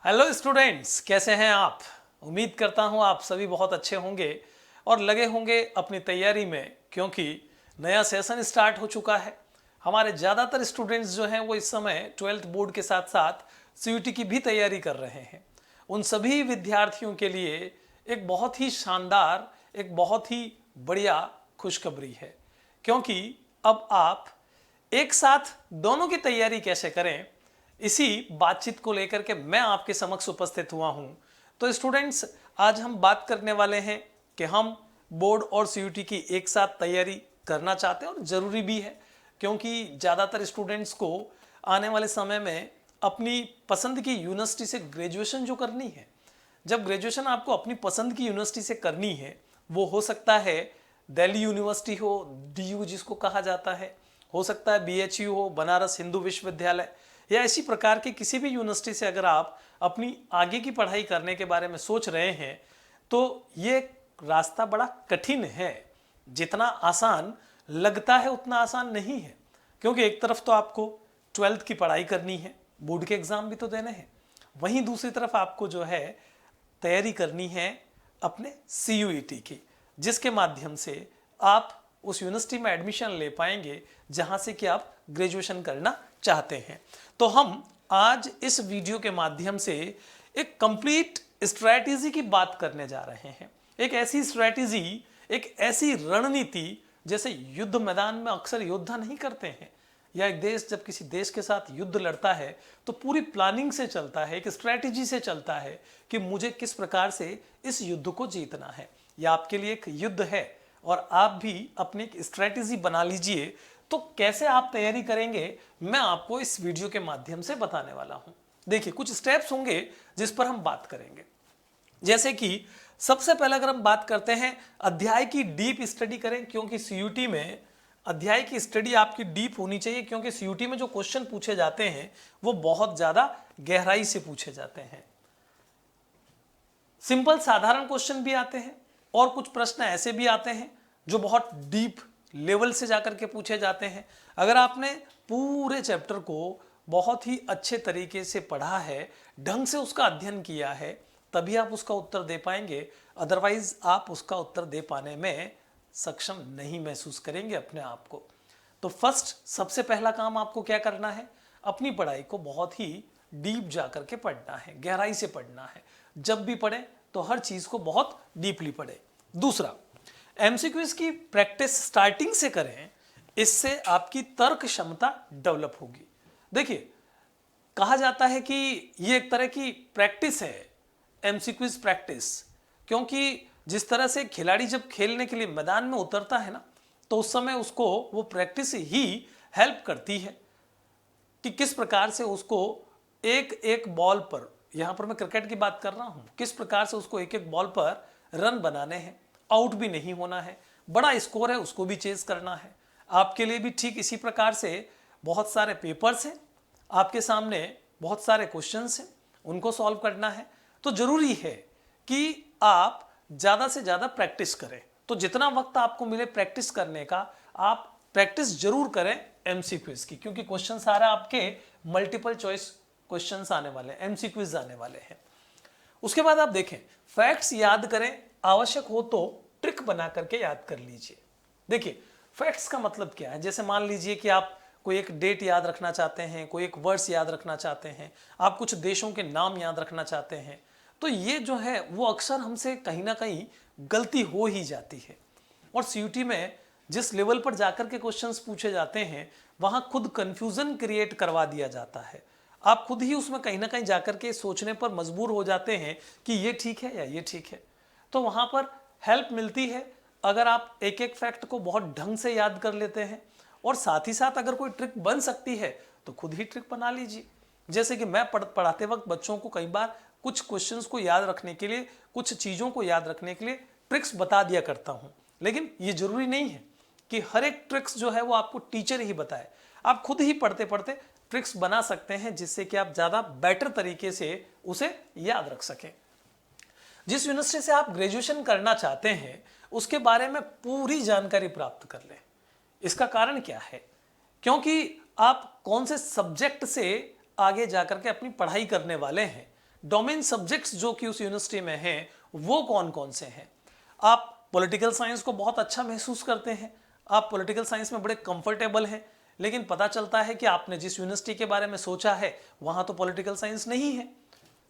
Hello students, कैसे हैं आप। उम्मीद करता हूं आप सभी बहुत अच्छे होंगे और लगे होंगे अपनी तैयारी में, क्योंकि नया सेशन स्टार्ट हो चुका है। हमारे ज़्यादातर स्टूडेंट्स जो हैं वो इस समय 12th बोर्ड के साथ साथ सीयूटी की भी तैयारी कर रहे हैं। उन सभी विद्यार्थियों के लिए एक बहुत ही शानदार, एक बहुत ही बढ़िया खुशखबरी है, क्योंकि अब आप एक साथ दोनों की तैयारी कैसे करें, इसी बातचीत को लेकर के मैं आपके समक्ष उपस्थित हुआ हूं। तो स्टूडेंट्स, आज हम बात करने वाले हैं कि हम बोर्ड और सीयूटी की एक साथ तैयारी करना चाहते हैं, और ज़रूरी भी है, क्योंकि ज़्यादातर स्टूडेंट्स को आने वाले समय में अपनी पसंद की यूनिवर्सिटी से ग्रेजुएशन जो करनी है, जब ग्रेजुएशन आपको अपनी पसंद की यूनिवर्सिटी से करनी है, वो हो सकता है दिल्ली यूनिवर्सिटी हो, डीयू जिसको कहा जाता है, हो सकता है बीएचयू हो, बनारस हिंदू विश्वविद्यालय, या इसी प्रकार की किसी भी यूनिवर्सिटी से अगर आप अपनी आगे की पढ़ाई करने के बारे में सोच रहे हैं, तो ये रास्ता बड़ा कठिन है। जितना आसान लगता है उतना आसान नहीं है, क्योंकि एक तरफ तो आपको 12th की पढ़ाई करनी है, बोर्ड के एग्ज़ाम भी तो देने हैं, वहीं दूसरी तरफ आपको जो है तैयारी करनी है अपने सीयूईटी की, जिसके माध्यम से आप उस यूनिवर्सिटी में एडमिशन ले पाएंगे जहां से कि आप ग्रेजुएशन करना चाहते हैं। तो हम आज इस वीडियो के माध्यम से एक कंप्लीट स्ट्रैटेजी की बात करने जा रहे हैं। एक ऐसी स्ट्रैटेजी, एक ऐसी रणनीति जैसे युद्ध मैदान में अक्सर योद्धा नहीं करते हैं, या एक देश जब किसी देश के साथ युद्ध लड़ता है तो पूरी प्लानिंग से चलता है, एक स्ट्रैटेजी से चलता है कि मुझे किस प्रकार से इस युद्ध को जीतना है। यह आपके लिए एक युद्ध है और आप भी अपनी एक स्ट्रैटेजी बना लीजिए। तो कैसे आप तैयारी करेंगे, मैं आपको इस वीडियो के माध्यम से बताने वाला हूं। देखिए, कुछ स्टेप्स होंगे जिस पर हम बात करेंगे। जैसे कि सबसे पहले अगर हम बात करते हैं, अध्याय की डीप स्टडी करें, क्योंकि सीयूटी में अध्याय की स्टडी आपकी डीप होनी चाहिए, क्योंकि सीयूटी में जो क्वेश्चन पूछे जाते हैं वो बहुत ज्यादा गहराई से पूछे जाते हैं। सिंपल साधारण क्वेश्चन भी आते हैं और कुछ प्रश्न ऐसे भी आते हैं जो बहुत डीप लेवल से जाकर के पूछे जाते हैं। अगर आपने पूरे चैप्टर को बहुत ही अच्छे तरीके से पढ़ा है, ढंग से उसका अध्ययन किया है, तभी आप उसका उत्तर दे पाएंगे। अदरवाइज आप उसका उत्तर दे पाने में सक्षम नहीं महसूस करेंगे अपने आप को। तो फर्स्ट, सबसे पहला काम आपको क्या करना है, अपनी पढ़ाई को बहुत ही डीप जाकर के पढ़ना है, गहराई से पढ़ना है। जब भी पढ़े तो हर चीज को बहुत डीपली पढ़े। दूसरा, एमसीक्यूज की प्रैक्टिस स्टार्टिंग से करें, इससे आपकी तर्क क्षमता डेवलप होगी। देखिए, कहा जाता है कि ये एक तरह की प्रैक्टिस है, एमसीक्यूज प्रैक्टिस, क्योंकि जिस तरह से खिलाड़ी जब खेलने के लिए मैदान में उतरता है ना, तो उस समय उसको वो प्रैक्टिस ही हेल्प करती है कि किस प्रकार से उसको एक एक बॉल पर, यहां पर मैं क्रिकेट की बात कर रहा हूं, किस प्रकार से उसको एक एक बॉल पर रन बनाने हैं, आउट भी नहीं होना है, बड़ा स्कोर है उसको भी चेज करना है। आपके लिए भी ठीक इसी प्रकार से बहुत सारे पेपर्स हैं आपके सामने, बहुत सारे क्वेश्चंस हैं, उनको सॉल्व करना है। तो जरूरी है कि आप ज़्यादा से ज़्यादा प्रैक्टिस करें। तो जितना वक्त आपको मिले प्रैक्टिस करने का, आप प्रैक्टिस जरूर करें एमसीक्यूज की, क्योंकि क्वेश्चन सारे आपके मल्टीपल चॉइस क्वेश्चंस आने वाले हैं, एमसीक्यूज आने वाले हैं। उसके बाद आप देखें, फैक्ट्स याद करें, आवश्यक हो तो ट्रिक बना करके याद कर लीजिए। देखिए, फैक्ट्स का मतलब क्या है, जैसे मान लीजिए कि आप कोई एक डेट याद रखना चाहते हैं, कोई एक वर्ड्स याद रखना चाहते हैं, आप कुछ देशों के नाम याद रखना चाहते हैं, तो ये जो है वो अक्सर हमसे कहीं ना कहीं गलती हो ही जाती है। और सीयूटी में जिस लेवल पर जाकर के क्वेश्चंस पूछे जाते हैं, वहां खुद कंफ्यूजन क्रिएट करवा दिया जाता है। आप खुद ही उसमें कहीं ना कहीं जाकर के सोचने पर मजबूर हो जाते हैं कि ये ठीक है या ये ठीक है। तो वहां पर हेल्प मिलती है अगर आप एक एक फैक्ट को बहुत ढंग से याद कर लेते हैं, और साथ ही साथ अगर कोई ट्रिक बन सकती है तो खुद ही ट्रिक बना लीजिए। जैसे कि मैं पढ़ाते वक्त बच्चों को कई बार कुछ क्वेश्चंस को याद रखने के लिए, कुछ चीज़ों को याद रखने के लिए ट्रिक्स बता दिया करता हूं, लेकिन ये जरूरी नहीं है कि हर एक ट्रिक्स जो है वो आपको टीचर ही बताए। आप खुद ही पढ़ते पढ़ते ट्रिक्स बना सकते हैं, जिससे कि आप ज़्यादा बेटर तरीके से उसे याद रख सकें। जिस यूनिवर्सिटी से आप ग्रेजुएशन करना चाहते हैं उसके बारे में पूरी जानकारी प्राप्त कर लें। इसका कारण क्या है, क्योंकि आप कौन से सब्जेक्ट से आगे जाकर के अपनी पढ़ाई करने वाले हैं, डोमेन सब्जेक्ट्स जो कि उस यूनिवर्सिटी में हैं वो कौन कौन से हैं। आप पॉलिटिकल साइंस को बहुत अच्छा महसूस करते हैं, आप पॉलिटिकल साइंस में बड़े कंफर्टेबल हैं, लेकिन पता चलता है कि आपने जिस यूनिवर्सिटी के बारे में सोचा है वहां तो पॉलिटिकल साइंस नहीं है।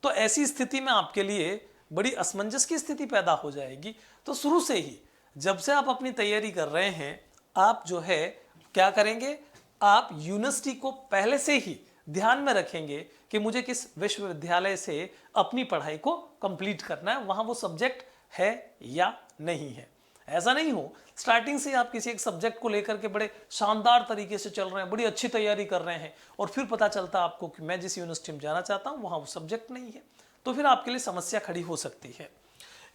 तो ऐसी स्थिति में आपके लिए बड़ी असमंजस की स्थिति पैदा हो जाएगी। तो शुरू से ही जब से आप अपनी तैयारी कर रहे हैं, आप जो है क्या करेंगे, आप यूनिवर्सिटी को पहले से ही ध्यान में रखेंगे कि मुझे किस विश्वविद्यालय से अपनी पढ़ाई को कंप्लीट करना है, वहां वो सब्जेक्ट है या नहीं है। ऐसा नहीं हो स्टार्टिंग से आप किसी एक सब्जेक्ट को लेकर के बड़े शानदार तरीके से चल रहे हैं, बड़ी अच्छी तैयारी कर रहे हैं, और फिर पता चलता आपको कि मैं जिस यूनिवर्सिटी में जाना चाहता हूं वहां वो सब्जेक्ट नहीं है, तो फिर आपके लिए समस्या खड़ी हो सकती है।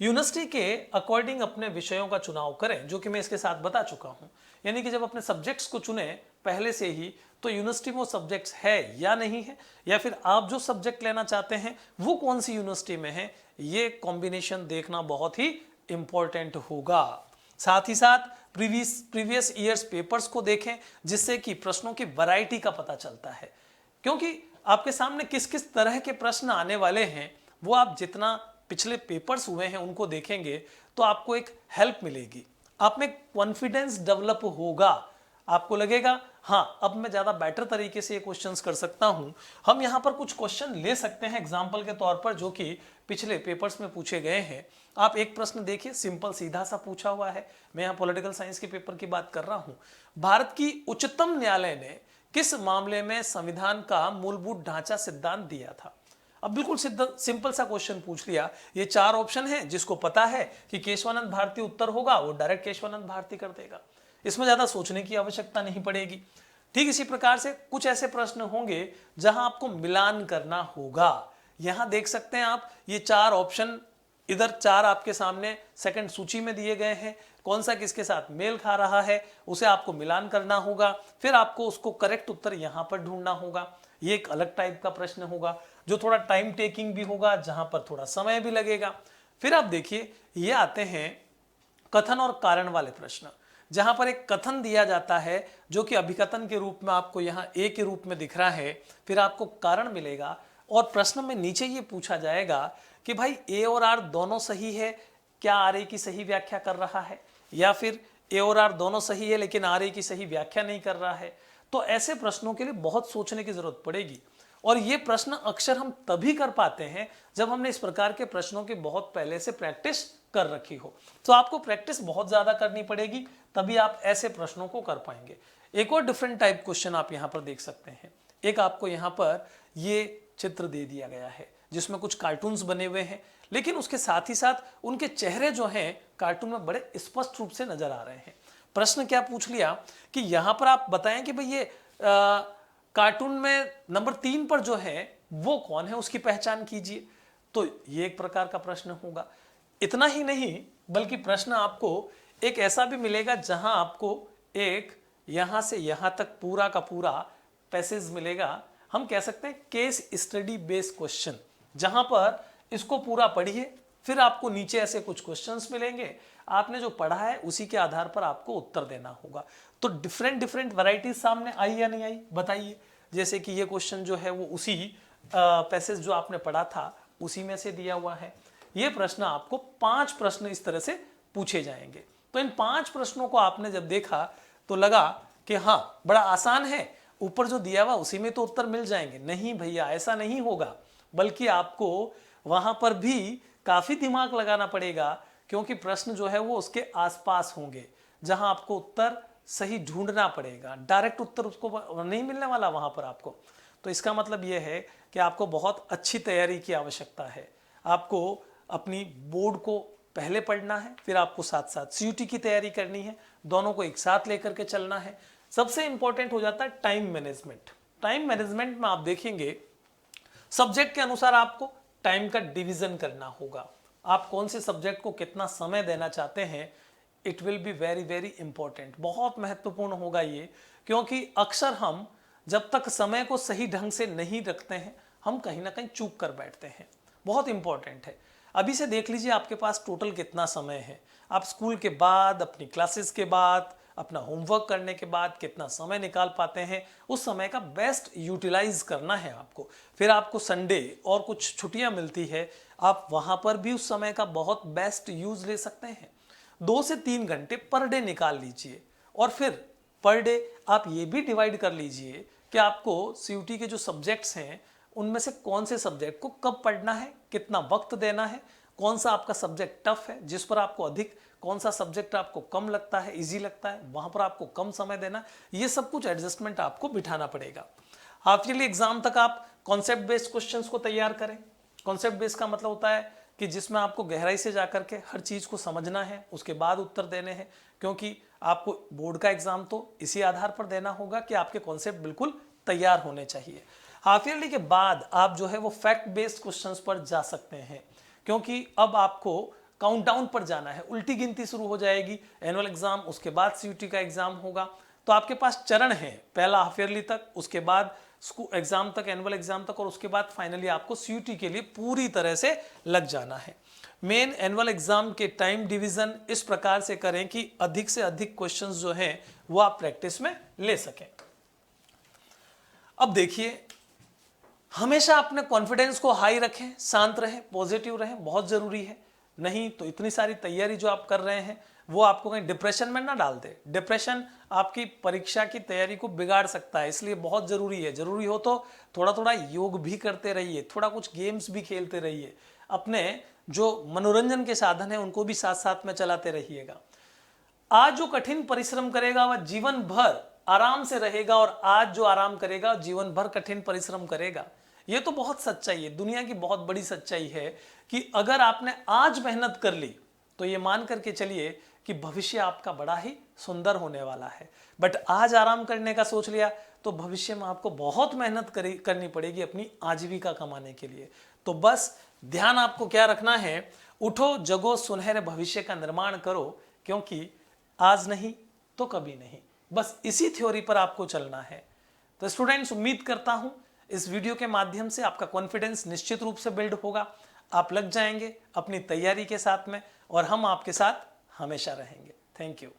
यूनिवर्सिटी के अकॉर्डिंग अपने विषयों का चुनाव करें, जो कि मैं इसके साथ बता चुका हूं। यानी कि जब अपने सब्जेक्ट्स को चुने पहले से ही, तो यूनिवर्सिटी में वो सब्जेक्ट्स है या नहीं है, या फिर आप जो सब्जेक्ट लेना चाहते हैं वो कौन सी यूनिवर्सिटी में है, ये कॉम्बिनेशन देखना बहुत ही इंपॉर्टेंट होगा। साथ ही साथ प्रीवियस ईयर्स पेपर्स को देखें, जिससे कि प्रश्नों की वैरायटी का पता चलता है, क्योंकि आपके सामने किस किस तरह के प्रश्न आने वाले हैं वो आप जितना पिछले पेपर्स हुए हैं उनको देखेंगे तो आपको एक हेल्प मिलेगी, आप में कॉन्फिडेंस डेवलप होगा, आपको लगेगा हाँ अब मैं ज्यादा बेटर तरीके से ये क्वेश्चंस कर सकता हूं। हम यहां पर कुछ क्वेश्चन ले सकते हैं एग्जांपल के तौर पर, जो कि पिछले पेपर्स में पूछे गए हैं। आप एक प्रश्न देखिए, सिंपल सीधा सा पूछा हुआ है, मैं यहाँ पॉलिटिकल साइंस के पेपर की बात कर रहा हूं। भारत की उच्चतम न्यायालय ने किस मामले में संविधान का मूलभूत ढांचा सिद्धांत दिया था। अब बिल्कुल सिंपल सा क्वेश्चन पूछ लिया, ये 4 ऑप्शन है, जिसको पता है कि केशवानंद भारती उत्तर होगा वो डायरेक्ट केशवानंद भारती कर देगा, इसमें ज्यादा सोचने की आवश्यकता नहीं पड़ेगी। ठीक इसी प्रकार से कुछ ऐसे प्रश्न होंगे जहां आपको मिलान करना होगा। यहां देख सकते हैं आप, ये 4 ऑप्शन इधर 4 आपके सामने सेकंड सूची में दिए गए हैं, कौन सा किसके साथ मेल खा रहा है उसे आपको मिलान करना होगा, फिर आपको उसको करेक्ट उत्तर यहां पर ढूंढना होगा। ये एक अलग टाइप का प्रश्न होगा जो थोड़ा टाइम टेकिंग भी होगा, जहां पर थोड़ा समय भी लगेगा। फिर आप देखिए, ये आते हैं कथन और कारण वाले प्रश्न, जहां पर एक कथन दिया जाता है जो कि अभिकथन के रूप में आपको यहां ए के रूप में दिख रहा है, फिर आपको कारण मिलेगा, और प्रश्न में नीचे ये पूछा जाएगा कि भाई ए और आर दोनों सही है, क्या आर ए की सही व्याख्या कर रहा है, या फिर ए और आर दोनों सही है लेकिन आर ए की सही व्याख्या नहीं कर रहा है। तो ऐसे प्रश्नों के लिए बहुत सोचने की जरूरत पड़ेगी, और ये प्रश्न अक्सर हम तभी कर पाते हैं जब हमने इस प्रकार के प्रश्नों की बहुत पहले से प्रैक्टिस कर रखी हो। तो आपको प्रैक्टिस बहुत ज्यादा करनी पड़ेगी, तभी आप ऐसे प्रश्नों को कर पाएंगे। एक और डिफरेंट टाइप क्वेश्चन आप यहाँ पर देख सकते हैं। एक आपको यहाँ पर ये चित्र दे दिया गया है जिसमें कुछ कार्टून्स बने हुए हैं, लेकिन उसके साथ ही साथ उनके चेहरे जो हैं कार्टून में बड़े स्पष्ट रूप से नजर आ रहे हैं। प्रश्न क्या पूछ लिया कि यहाँ पर आप बताएं कि भाई ये कार्टून में नंबर 3 पर जो है वो कौन है, उसकी पहचान कीजिए। तो ये एक प्रकार का प्रश्न होगा। इतना ही नहीं, बल्कि प्रश्न आपको एक ऐसा भी मिलेगा जहां आपको एक यहां से यहां तक पूरा का पूरा पैसेज मिलेगा। हम कह सकते हैं केस स्टडी बेस्ड क्वेश्चन, जहां पर इसको पूरा पढ़िए, फिर आपको नीचे ऐसे कुछ क्वेश्चंस मिलेंगे, आपने जो पढ़ा है उसी के आधार पर आपको उत्तर देना होगा। तो डिफरेंट वैरायटीज सामने आई या नहीं आई बताइए। जैसे कि ये क्वेश्चन जो है वो उसी पैसेज जो आपने पढ़ा था उसी में से दिया हुआ है। ये प्रश्न आपको 5 प्रश्न इस तरह से पूछे जाएंगे। तो इन 5 प्रश्नों को आपने जब देखा तो लगा कि हाँ बड़ा आसान है, ऊपर जो दिया हुआ उसी में तो उत्तर मिल जाएंगे। नहीं भैया, ऐसा नहीं होगा, बल्कि आपको वहां पर भी काफी दिमाग लगाना पड़ेगा, क्योंकि प्रश्न जो है वो उसके आसपास होंगे जहां आपको उत्तर सही ढूंढना पड़ेगा। डायरेक्ट उत्तर उसको नहीं मिलने वाला वहां पर आपको। तो इसका मतलब यह है कि आपको बहुत अच्छी तैयारी की आवश्यकता है। आपको अपनी बोर्ड को पहले पढ़ना है, फिर आपको साथ साथ सीयूटी की तैयारी करनी है, दोनों को एक साथ लेकर के चलना है। सबसे इंपॉर्टेंट हो जाता है टाइम मैनेजमेंट। टाइम मैनेजमेंट में आप देखेंगे सब्जेक्ट के अनुसार आपको टाइम का डिवीजन करना होगा। आप कौन से सब्जेक्ट को कितना समय देना चाहते हैं, it will be very important. बहुत महत्वपूर्ण होगा ये, क्योंकि अक्सर हम जब तक समय को सही ढंग से नहीं रखते हैं हम कहीं ना कहीं चूक कर बैठते हैं। बहुत इंपॉर्टेंट है। अभी से देख लीजिए आपके पास टोटल कितना समय है। आप स्कूल के बाद, अपनी क्लासेस के बाद, अपना होमवर्क करने के बाद कितना समय निकाल पाते हैं, उस समय का बेस्ट यूटिलाइज करना है आपको। फिर आपको संडे और कुछ छुट्टियां मिलती है, आप वहां पर भी उस समय का बहुत बेस्ट यूज ले सकते हैं। 2 से 3 घंटे पर डे निकाल लीजिए और फिर पर डे आप ये भी डिवाइड कर लीजिए कि आपको सीयूटी के जो सब्जेक्ट्स हैं उनमें से कौन से सब्जेक्ट को कब पढ़ना है, कितना वक्त देना है, कौन सा आपका सब्जेक्ट टफ है जिस पर आपको अधिक, कौन सा सब्जेक्ट आपको कम लगता है, इजी लगता है, वहां पर आपको कम समय देना। ये सब कुछ एडजस्टमेंट आपको बिठाना पड़ेगा। हाफ ईयरली एग्जाम तक आप कॉन्सेप्ट बेस्ड क्वेश्चंस को तैयार करें। कॉन्सेप्ट बेस्ड का मतलब होता है कि जिसमें आपको गहराई से जाकर के हर चीज को समझना है, उसके बाद उत्तर देने हैं, क्योंकि आपको बोर्ड का एग्जाम तो इसी आधार पर देना होगा कि आपके कॉन्सेप्ट बिल्कुल तैयार होने चाहिए। हाफ ईयरली के बाद आप जो है वो फैक्ट बेस्ड क्वेश्चंस पर जा सकते हैं, क्योंकि अब आपको काउंटडाउन पर जाना है, उल्टी गिनती शुरू हो जाएगी। एनुअल एग्जाम, उसके बाद सीयूटी का एग्जाम होगा, तो आपके पास चरण है, पहला हाफ ईयरली तक, उसके बाद स्कूल एग्जाम तक, एनुअल एग्जाम तक, और उसके बाद फाइनली आपको सीयूटी के लिए पूरी तरह से लग जाना है। मेन एनुअल एग्जाम के टाइम डिवीजन इस प्रकार से करें कि अधिक से अधिक क्वेश्चंस जो हैं वो आप प्रैक्टिस में ले सकें। अब देखिए, हमेशा अपने कॉन्फिडेंस को हाई रखें, शांत रहें, पॉजिटिव रहें, बहुत जरूरी है। नहीं तो इतनी सारी तैयारी जो आप कर रहे हैं वो आपको कहीं डिप्रेशन में ना डाल दे। डिप्रेशन आपकी परीक्षा की तैयारी को बिगाड़ सकता है, इसलिए बहुत जरूरी है। जरूरी हो तो थोड़ा थोड़ा योग भी करते रहिए, थोड़ा कुछ गेम्स भी खेलते रहिए, अपने जो मनोरंजन के साधन है उनको भी साथ साथ में चलाते रहिएगा। आज जो कठिन परिश्रम करेगा वह जीवन भर आराम से रहेगा, और आज जो आराम करेगा जीवन भर कठिन परिश्रम करेगा। ये तो बहुत सच्चाई है, दुनिया की बहुत बड़ी सच्चाई है कि अगर आपने आज मेहनत कर ली तो ये मान करके चलिए कि भविष्य आपका बड़ा ही सुंदर होने वाला है। बट आज आराम करने का सोच लिया तो भविष्य में आपको बहुत मेहनत करनी पड़ेगी अपनी आजीविका कमाने के लिए। तो बस ध्यान आपको क्या रखना है, उठो जगो सुनहरे भविष्य का निर्माण करो, क्योंकि आज नहीं तो कभी नहीं। बस इसी थ्योरी पर आपको चलना है। तो स्टूडेंट्स, उम्मीद करता हूं इस वीडियो के माध्यम से आपका कॉन्फिडेंस निश्चित रूप से बिल्ड होगा, आप लग जाएंगे अपनी तैयारी के साथ में, और हम आपके साथ हमेशा रहेंगे। Thank you.